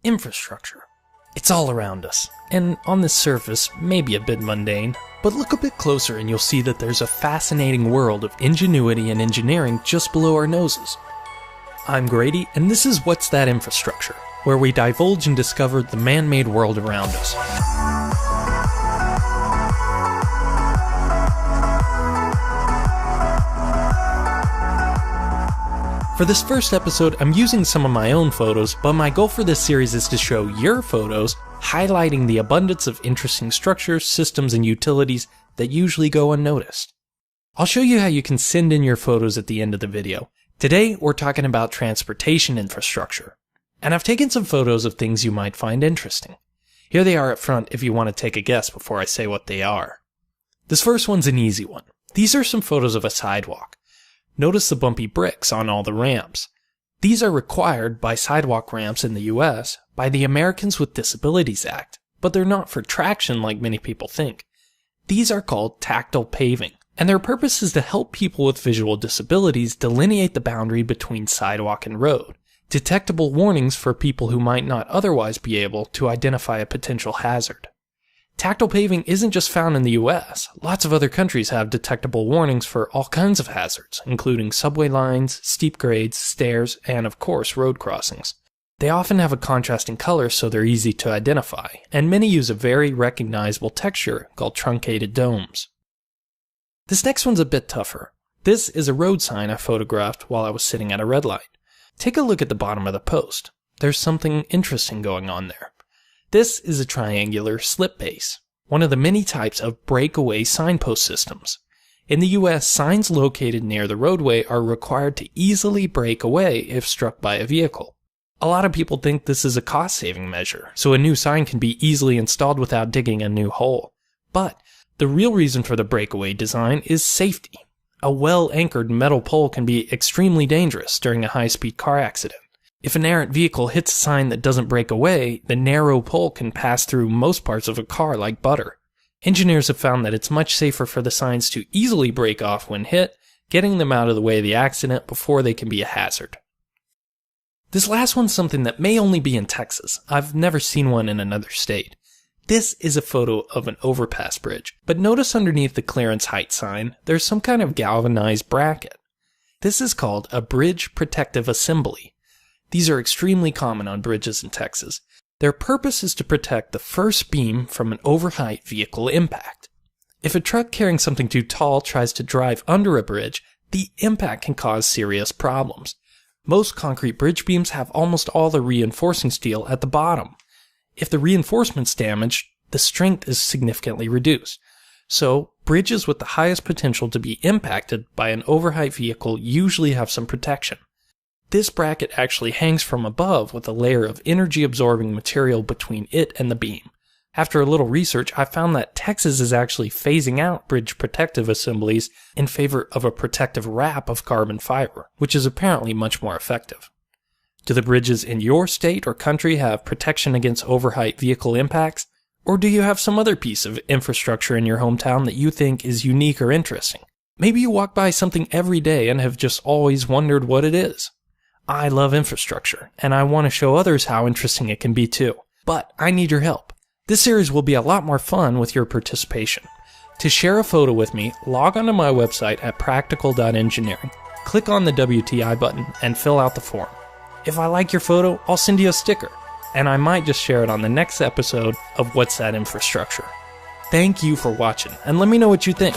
Infrastructure. It's all around us, and on the surface, maybe a bit mundane, but look a bit closer and you'll see that there's a fascinating world of ingenuity and engineering just below our noses. I'm Grady, and this is What's That Infrastructure, where we divulge and discover the man-made world around us. For this first episode, I'm using some of my own photos, but my goal for this series is to show your photos, highlighting the abundance of interesting structures, systems, and utilities that usually go unnoticed. I'll show you how you can send in your photos at the end of the video. Today, we're talking about transportation infrastructure. And I've taken some photos of things you might find interesting. Here they are up front if you want to take a guess before I say what they are. This first one's an easy one. These are some photos of a sidewalk. Notice the bumpy bricks on all the ramps. These are required by sidewalk ramps in the US by the Americans with Disabilities Act, but they're not for traction like many people think. These are called tactile paving, and their purpose is to help people with visual disabilities delineate the boundary between sidewalk and road, detectable warnings for people who might not otherwise be able to identify a potential hazard. Tactile paving isn't just found in the US. Lots of other countries have detectable warnings for all kinds of hazards, including subway lines, steep grades, stairs, and of course road crossings. They often have a contrasting color so they're easy to identify, and many use a very recognizable texture called truncated domes. This next one's a bit tougher. This is a road sign I photographed while I was sitting at a red light. Take a look at the bottom of the post. There's something interesting going on there. This is a triangular slip base, one of the many types of breakaway signpost systems. In the US, signs located near the roadway are required to easily break away if struck by a vehicle. A lot of people think this is a cost-saving measure, so a new sign can be easily installed without digging a new hole. But the real reason for the breakaway design is safety. A well-anchored metal pole can be extremely dangerous during a high-speed car accident. If an errant vehicle hits a sign that doesn't break away, the narrow pole can pass through most parts of a car like butter. Engineers have found that it's much safer for the signs to easily break off when hit, getting them out of the way of the accident before they can be a hazard. This last one's something that may only be in Texas. I've never seen one in another state. This is a photo of an overpass bridge, but notice underneath the clearance height sign, there's some kind of galvanized bracket. This is called a bridge protective assembly. These are extremely common on bridges in Texas. Their purpose is to protect the first beam from an overheight vehicle impact. If a truck carrying something too tall tries to drive under a bridge, the impact can cause serious problems. Most concrete bridge beams have almost all the reinforcing steel at the bottom. If the reinforcement's damaged, the strength is significantly reduced. So, bridges with the highest potential to be impacted by an overheight vehicle usually have some protection. This bracket actually hangs from above with a layer of energy-absorbing material between it and the beam. After a little research, I found that Texas is actually phasing out bridge protective assemblies in favor of a protective wrap of carbon fiber, which is apparently much more effective. Do the bridges in your state or country have protection against overheight vehicle impacts? Or do you have some other piece of infrastructure in your hometown that you think is unique or interesting? Maybe you walk by something every day and have just always wondered what it is. I love infrastructure, and I want to show others how interesting it can be too. But I need your help. This series will be a lot more fun with your participation. To share a photo with me, log onto my website at practical.engineering. Click on the WTI button and fill out the form. If I like your photo, I'll send you a sticker, and I might just share it on the next episode of What's That Infrastructure. Thank you for watching, and let me know what you think.